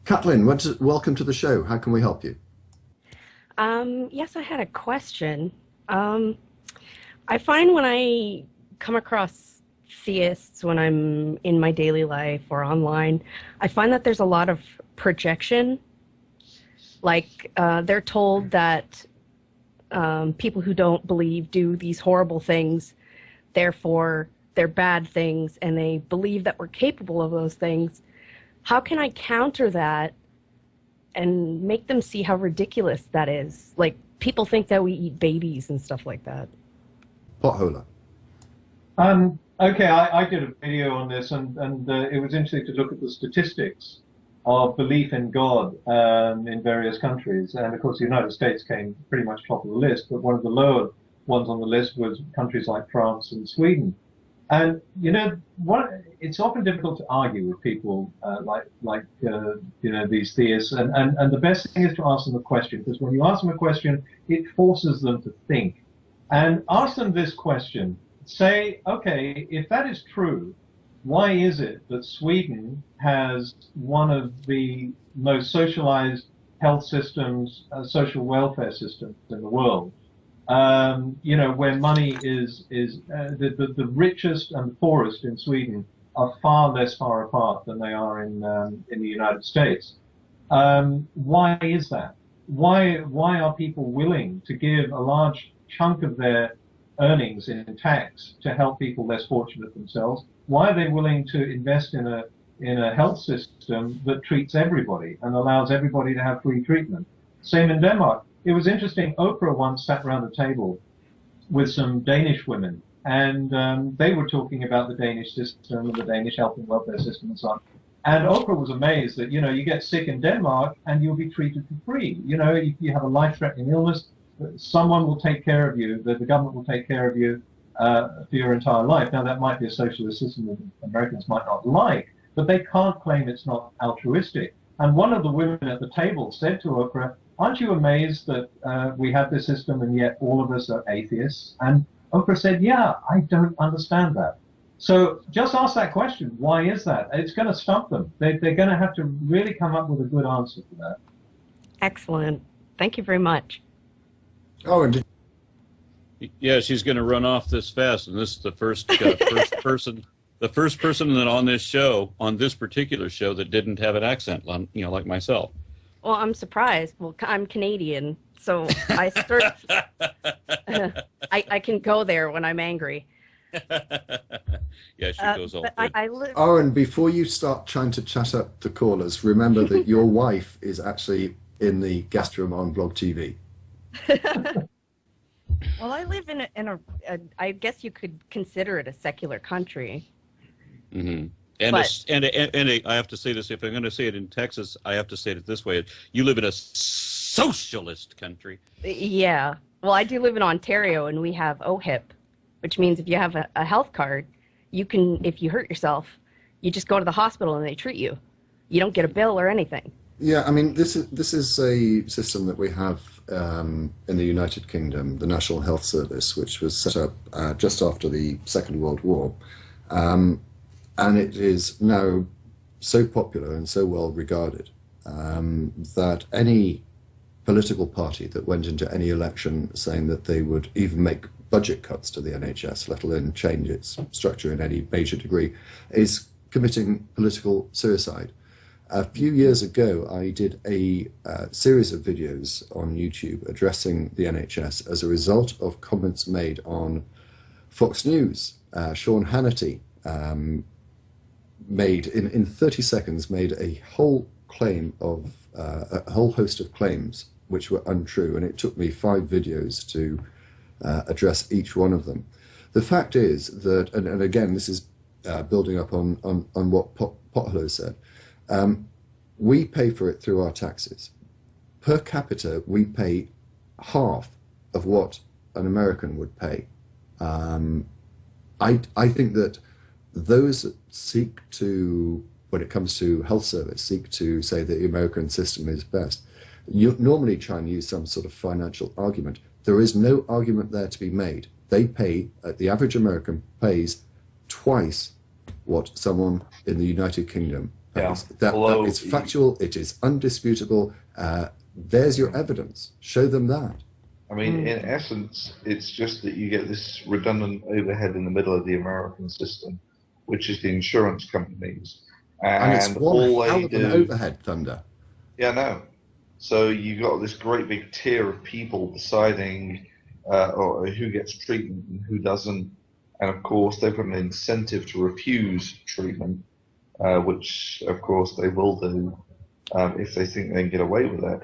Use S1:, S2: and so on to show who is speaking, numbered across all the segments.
S1: Kathleen, welcome to the show. How can we help you?
S2: Yes, I had a question. I find when I come across theists when I'm in my daily life or online, I find that there's a lot of projection. Like they're told that people who don't believe do these horrible things, therefore they're bad things, and they believe that we're capable of those things. How can I counter that and make them see how ridiculous that is? Like, people think that we eat babies and stuff like that.
S1: Potholer.
S3: Okay, I did a video on this, and it was interesting to look at the statistics of belief in God in various countries. And of course, the United States came pretty much top of the list, but one of the lower ones on the list was countries like France and Sweden. And it's often difficult to argue with people these theists. And the best thing is to ask them a question, because when you ask them a question, it forces them to think. And ask them this question. Say, okay, if that is true, why is it that Sweden has one of the most socialized health systems, social welfare systems in the world? Where money is the richest and poorest in Sweden are far less far apart than they are in the United States. Why is that? Why are people willing to give a large chunk of their earnings in tax to help people less fortunate themselves? Why are they willing to invest in a health system that treats everybody and allows everybody to have free treatment? Same in Denmark. It was interesting. Oprah once sat around a table with some Danish women, and they were talking about the Danish system and the Danish health and welfare system and so on. And Oprah was amazed that, you get sick in Denmark and you'll be treated for free. If you have a life-threatening illness, someone will take care of you. The government will take care of you for your entire life. Now, that might be a socialist system that Americans might not like, but they can't claim it's not altruistic. And one of the women at the table said to Oprah, "Aren't you amazed that we have this system and yet all of us are atheists?" And Oprah said, "Yeah, I don't understand that." So just ask that question. Why is that? It's going to stump them. They're going to have to really come up with a good answer for that.
S2: Excellent. Thank you very much.
S1: Oh, and
S4: Yeah, she's going to run off this fast, and this is the first person, the first person that on this show, on this particular show, that didn't have an accent, like myself.
S2: Well, I'm surprised. Well, I'm Canadian, so I sort of, I can go there when I'm angry.
S4: Yeah, she goes all good.
S1: oh, and before you start trying to chat up the callers, remember that your wife is actually in the guest room on Blog TV.
S2: Well, I live in I guess you could consider it a secular country.
S4: Mm-hmm. And I have to say this, if I'm going to say it in Texas, I have to say it this way. You live in a socialist country.
S2: Yeah. Well, I do live in Ontario, and we have OHIP, which means if you have a health card, you can, if you hurt yourself, you just go to the hospital and they treat you. You don't get a bill or anything.
S1: Yeah, I mean, this is a system that we have in the United Kingdom, the National Health Service, which was set up just after the Second World War. And it is now so popular and so well regarded that any political party that went into any election saying that they would even make budget cuts to the NHS, let alone change its structure in any major degree, is committing political suicide. A few years ago, I did a series of videos on YouTube addressing the NHS as a result of comments made on Fox News. Sean Hannity made, in 30 seconds, made a whole claim of, a whole host of claims which were untrue, and it took me 5 videos to address each one of them. The fact is that, and again, this is building up on what Potholer said, we pay for it through our taxes. Per capita, we pay half of what an American would pay. I think that those that seek to, when it comes to health service, seek to say that the American system is best, you normally try and use some sort of financial argument. There is no argument there to be made. They pay, the average American pays twice what someone in the United Kingdom That
S3: Yeah.
S1: is, that
S3: Although,
S1: is factual. It is undisputable. There's your evidence. Show them that.
S5: I mean, in essence, it's just that you get this redundant overhead in the middle of the American system, which is the insurance companies.
S1: And it's
S5: And
S1: one
S5: all
S1: hell
S5: they
S1: of an
S5: do,
S1: overhead, Thunder.
S5: yeah, no. So you got this great big tier of people deciding or who gets treatment and who doesn't. And of course, they've got an incentive to refuse treatment, which of course they will do if they think they can get away with it.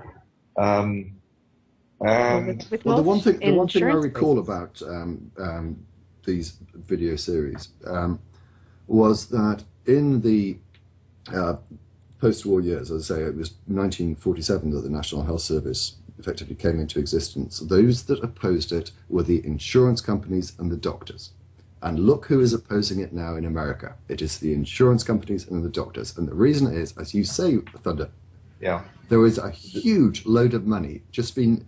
S2: Well,
S5: And
S2: with
S1: Well,
S2: most
S1: the one thing I
S2: insurance
S1: recall
S2: places.
S1: about these video series was that in the post-war years, as I say, it was 1947 that the National Health Service effectively came into existence. Those that opposed it were the insurance companies and the doctors. And look who is opposing it now in America. It is the insurance companies and the doctors. And the reason is, as you say, Thunder,
S5: yeah.
S1: there is a huge load of money just being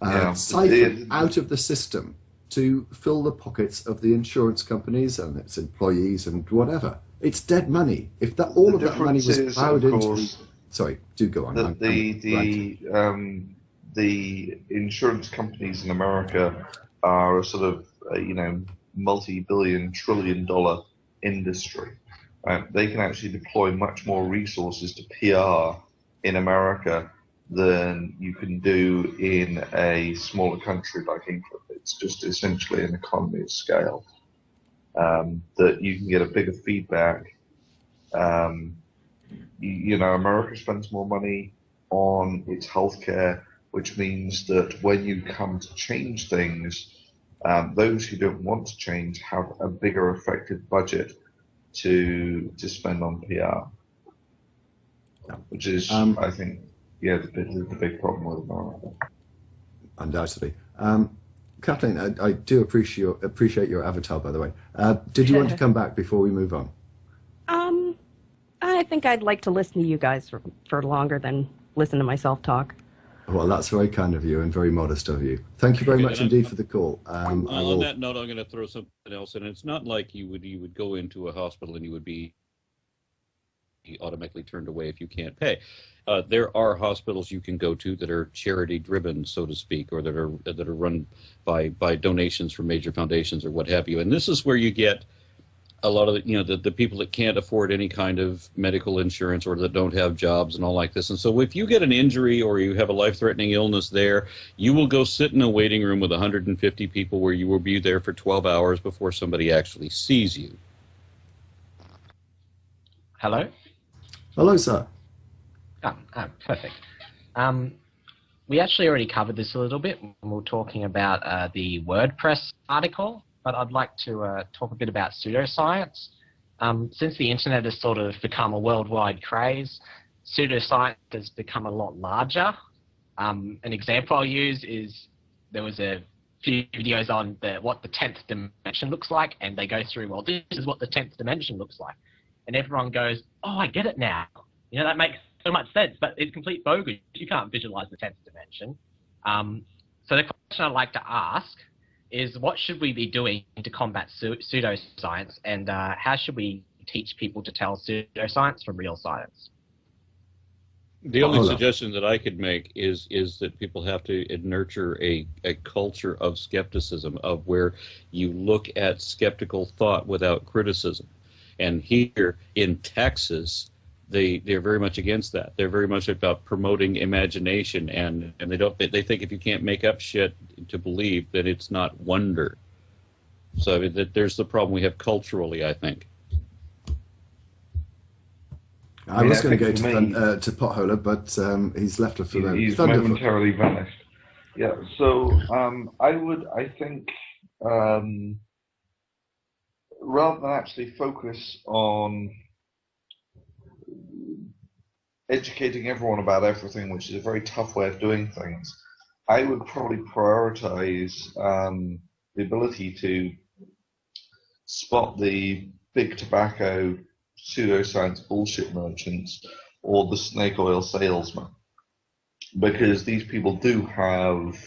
S5: Yeah.
S1: siphoned out of the system to fill the pockets of the insurance companies and its employees and whatever. It's dead money. If that all of that money was plowed into the... Sorry, do go on.
S5: The insurance companies in America are a sort of multi-billion, trillion-dollar industry. They can actually deploy much more resources to PR in America than you can do in a smaller country like England. It's just essentially an economy of scale that you can get a bigger feedback. America spends more money on its healthcare, which means that when you come to change things, those who don't want to change have a bigger effective budget to spend on PR, which is, I think, the big problem with America.
S1: Undoubtedly. Kathleen, I do appreciate your avatar, by the way. Did you want to come back before we move on?
S2: I think I'd like to listen to you guys for longer than listen to myself talk.
S1: Well, that's very kind of you and very modest of you. Thank you very much indeed for the call.
S4: On that note, I'm going to throw something else in. It's not like you would go into a hospital and you would be automatically turned away if you can't pay. There are hospitals you can go to that are charity driven, so to speak, or that are run by donations from major foundations or what have you. And this is where you get a lot of the people that can't afford any kind of medical insurance or that don't have jobs and all like this. And so if you get an injury or you have a life-threatening illness there, you will go sit in a waiting room with 150 people where you will be there for 12 hours before somebody actually sees you.
S6: Hello?
S1: Hello, sir.
S6: Perfect. We actually already covered this a little bit when we were talking about the WordPress article, but I'd like to talk a bit about pseudoscience. Since the internet has sort of become a worldwide craze, pseudoscience has become a lot larger. An example I'll use is there was a few videos on what the 10th dimension looks like, and they go through, well, this is what the 10th dimension looks like. And everyone goes, oh, I get it now. That makes so much sense, but it's complete bogus. You can't visualize the 10th dimension. So the question I'd like to ask is, what should we be doing to combat pseudoscience, and how should we teach people to tell pseudoscience from real science?
S4: The only suggestion that I could make is that people have to nurture a culture of skepticism, of where you look at skeptical thought without criticism. And here in Texas, they're very much against that. They're very much about promoting imagination, and they think if you can't make up shit to believe, that it's not wonder. So I mean, there's the problem we have culturally, I think.
S1: I was going to go to Potholer, but he's left us for the
S5: He's momentarily vanished. Yeah. So I think rather than actually focus on educating everyone about everything, which is a very tough way of doing things, I would probably prioritize the ability to spot the big tobacco pseudoscience bullshit merchants or the snake oil salesmen, because these people do have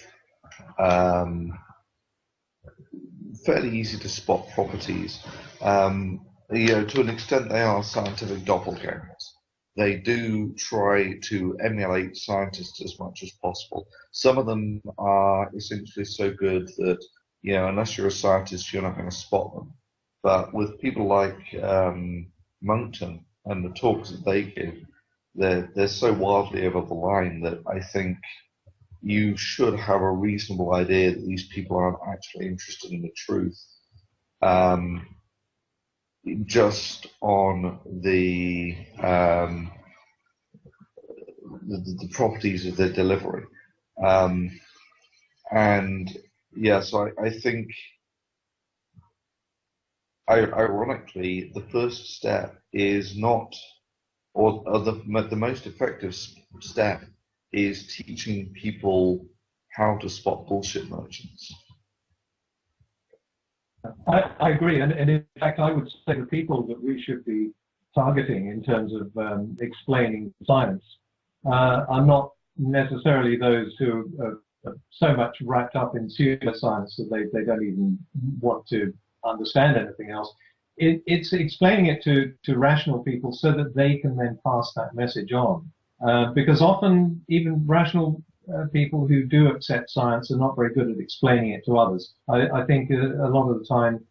S5: fairly easy to spot properties. To an extent, they are scientific doppelgangers. they do try to emulate scientists as much as possible. Some of them are essentially so good that, you know, unless you're a scientist, you're not going to spot them. But with people like Moncton and the talks that they give, they're so wildly over the line that I think you should have a reasonable idea that these people aren't actually interested in the truth. Just on the properties of their delivery. And yeah, so I think, ironically, the first step is not, or the most effective step is teaching people how to spot bullshit merchants.
S3: I agree, and in fact, I would say the people that we should be targeting in terms of explaining science are not necessarily those who are so much wrapped up in pseudoscience that they don't even want to understand anything else. It's explaining it to rational people so that they can then pass that message on. Because often, even rational people who do accept science are not very good at explaining it to others. I think a lot of the time,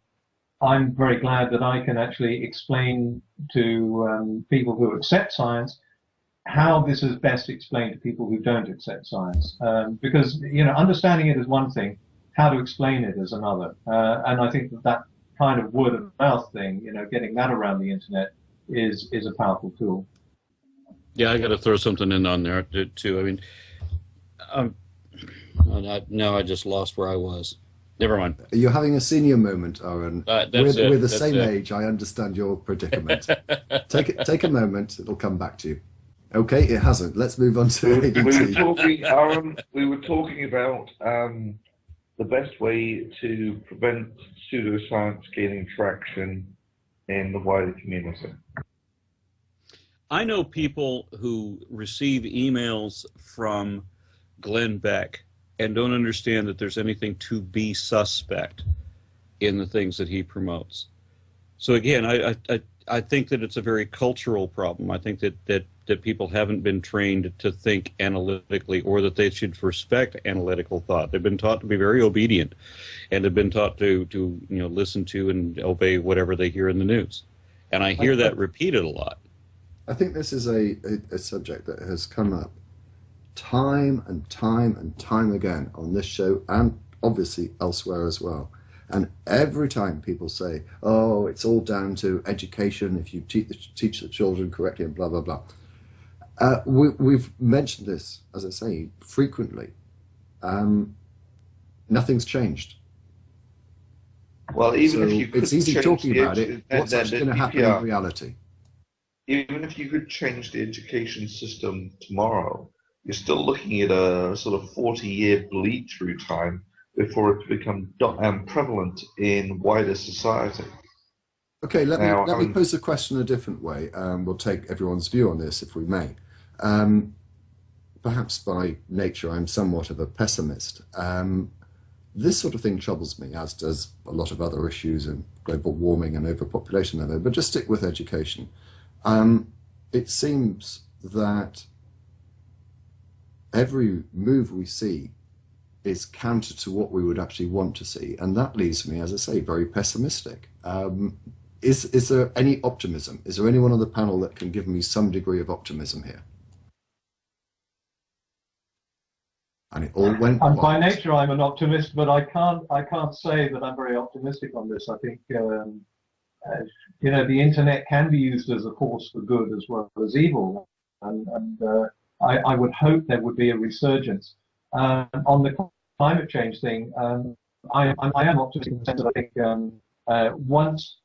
S3: I'm very glad that I can actually explain to people who accept science how this is best explained to people who don't accept science. Because, you know, understanding it is one thing, how to explain it is another. And I think that kind of word of mouth thing, you know, getting that around the internet is a powerful tool.
S4: Yeah, I got to throw something in on there too. I mean, now I just lost where I was. Never mind.
S1: You're having a senior moment, Aaron. We're the same age. I understand your predicament. Take a moment. It'll come back to you. Okay, it hasn't. Let's move on to ADT.
S5: Aaron, we were talking about the best way to prevent pseudoscience gaining traction in the wider community.
S4: I know people who receive emails from Glenn Beck and don't understand that there's anything to be suspect in the things that he promotes. So again, I think that it's a very cultural problem. I think that people haven't been trained to think analytically, or that they should respect analytical thought. They've been taught to be very obedient, and they've been taught to listen to and obey whatever they hear in the news. And I hear that repeated a lot.
S1: I think this is a subject that has come up time and time and time again on this show, and obviously elsewhere as well. And every time people say, oh, it's all down to education, if you teach the children correctly and blah, blah, blah. We've mentioned this, as I say, frequently. Nothing's changed.
S5: Well, even
S1: so
S5: if you could
S1: it's easy talking about it. What's actually going to happen in reality?
S5: Even if you could change the education system tomorrow, you're still looking at a sort of 40-year bleed through time before it becomes prevalent in wider society.
S1: Okay, let me pose the question a different way. We'll take everyone's view on this, if we may. Perhaps by nature, I'm somewhat of a pessimist. This sort of thing troubles me, as does a lot of other issues in global warming and overpopulation. But just stick with education. It seems that every move we see is counter to what we would actually want to see, and that leaves me, as I say, very pessimistic. Is there any optimism? Is there anyone on the panel that can give me some degree of optimism here? And it all went quiet.
S3: By nature, I'm an optimist, but I can't say that I'm very optimistic on this. I think the internet can be used as a force for good as well as evil, and I would hope there would be a resurgence. On the climate change thing, I am optimistic in the sense that I think once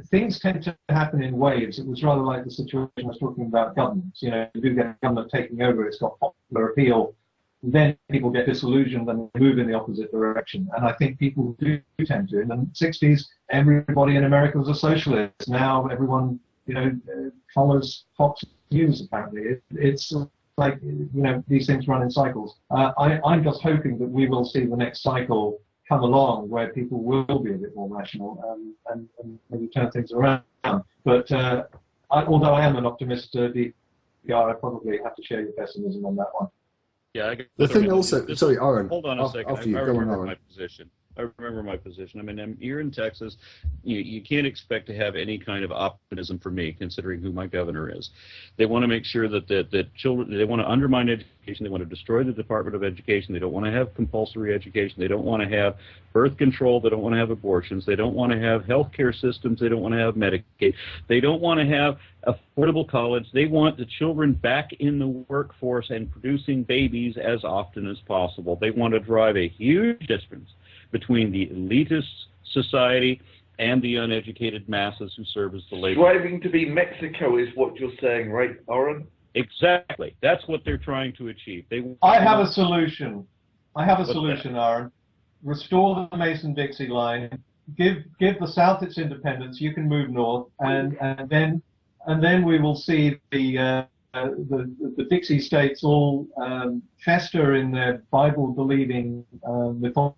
S3: things tend to happen in waves. It was rather like the situation I was talking about governments. You know, you do get a government taking over, it's got popular appeal, then people get disillusioned and move in the opposite direction. And I think people do tend to. In the 60s, everybody in America was a socialist. Now everyone, follows Fox News, apparently. It's like, these things run in cycles. I'm just hoping that we will see the next cycle come along where people will be a bit more rational and maybe turn things around. But although I am an optimist, the GDPR, I probably have to share your pessimism on that one.
S4: Yeah,
S1: The thing also, sorry, Aaron.
S4: Hold on a second.
S1: After you,
S4: I
S1: go on,
S4: remember
S1: Aaron.
S4: my position. I remember my position. I mean, you're in Texas. You can't expect to have any kind of optimism for me, considering who my governor is. They want to make sure that children, they want to undermine education. They want to destroy the Department of Education. They don't want to have compulsory education. They don't want to have birth control. They don't want to have abortions. They don't want to have health care systems. They don't want to have Medicaid. They don't want to have affordable college. They want the children back in the workforce and producing babies as often as possible. They want to drive a huge difference between the elitist society and the uneducated masses who serve as the labor.
S5: Striving to be Mexico is what you're saying, right, Oren?
S4: Exactly. That's what they're trying to achieve.
S3: I have a solution. Aaron. Restore the Mason-Dixie line. Give the South its independence. You can move north, and then we will see the Dixie states all fester in their Bible-believing mythology,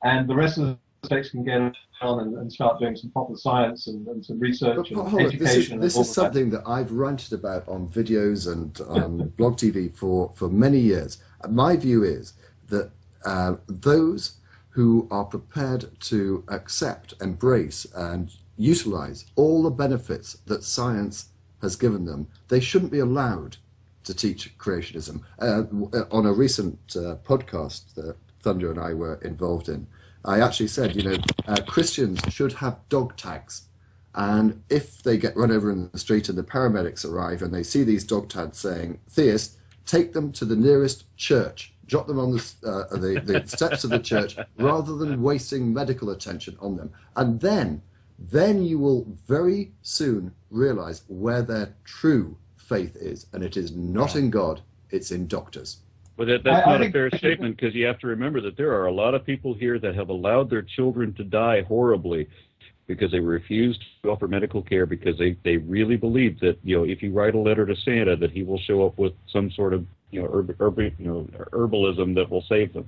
S3: and the rest of the states can get on and start doing some proper science and some research and education.
S1: This is something that I've ranted about on videos and on blog TV for many years. My view is that those who are prepared to accept, embrace, and utilize all the benefits that science has given them, they shouldn't be allowed to teach creationism. On a recent podcast that Thunder and I were involved in, I actually said, Christians should have dog tags. And if they get run over in the street and the paramedics arrive and they see these dog tags saying, "Theist, take them to the nearest church," drop them on the steps of the church rather than wasting medical attention on them. And then you will very soon realize where their true faith is. And it is not in God, it's in doctors.
S4: But that's not a fair statement, because you have to remember that there are a lot of people here that have allowed their children to die horribly because they refused to offer medical care, because they really believe that, if you write a letter to Santa, that he will show up with some sort of herbalism that will save them.